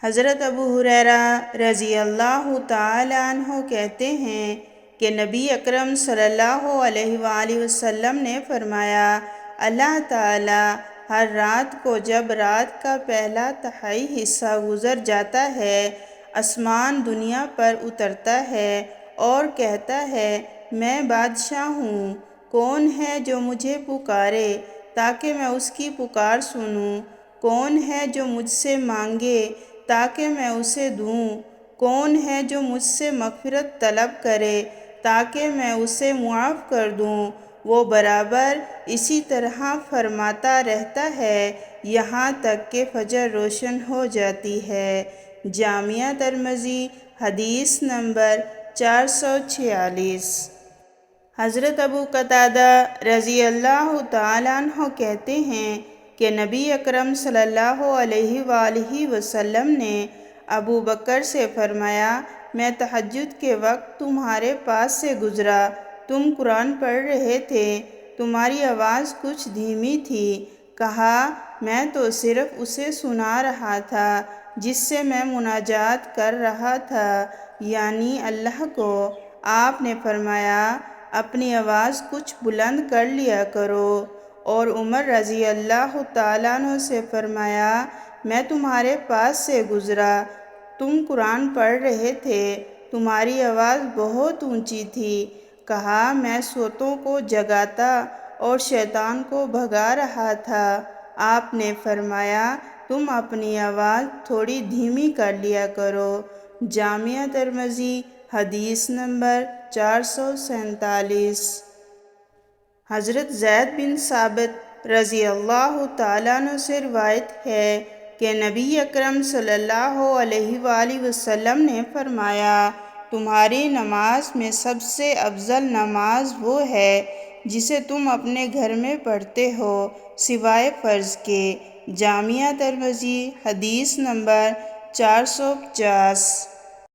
حضرت ابو ہریرہ رضی اللہ تعالیٰ عنہ کہتے ہیں کہ نبی اکرم صلی اللہ علیہ وآلہ وسلم نے فرمایا، اللہ تعالیٰ ہر رات کو جب رات کا پہلا تہائی حصہ گزر جاتا ہے، آسمان دنیا پر اترتا ہے اور کہتا ہے، میں بادشاہ ہوں، کون ہے جو مجھے پکارے تاکہ میں اس کی پکار سنوں؟ کون ہے جو مجھ سے مانگے تاکہ میں اسے دوں؟ کون ہے جو مجھ سے مغفرت طلب کرے تاکہ میں اسے معاف کر دوں؟ وہ برابر اسی طرح فرماتا رہتا ہے یہاں تک کہ فجر روشن ہو جاتی ہے۔ جامعہ ترمذی حدیث نمبر 446۔ حضرت ابو قتادہ رضی اللہ تعالیٰ عنہ کہتے ہیں کہ نبی اکرم صلی اللہ علیہ وآلہ وسلم نے ابو بکر سے فرمایا، میں تہجد کے وقت تمہارے پاس سے گزرا، تم قرآن پڑھ رہے تھے، تمہاری آواز کچھ دھیمی تھی۔ کہا، میں تو صرف اسے سنا رہا تھا جس سے میں مناجات کر رہا تھا، یعنی اللہ کو۔ آپ نے فرمایا، اپنی آواز کچھ بلند کر لیا کرو۔ اور عمر رضی اللہ تعالیٰ عنہ سے فرمایا، میں تمہارے پاس سے گزرا، تم قرآن پڑھ رہے تھے، تمہاری آواز بہت اونچی تھی۔ کہا، میں سوتوں کو جگاتا اور شیطان کو بھگا رہا تھا۔ آپ نے فرمایا، تم اپنی آواز تھوڑی دھیمی کر لیا کرو۔ جامعہ ترمذی حدیث نمبر 447۔ حضرت زید بن ثابت رضی اللہ تعالیٰ عنہ سے روایت ہے کہ نبی اکرم صلی اللہ علیہ وآلہ وسلم نے فرمایا، تمہاری نماز میں سب سے افضل نماز وہ ہے جسے تم اپنے گھر میں پڑھتے ہو سوائے فرض کے۔ جامعہ ترمذی حدیث نمبر 450۔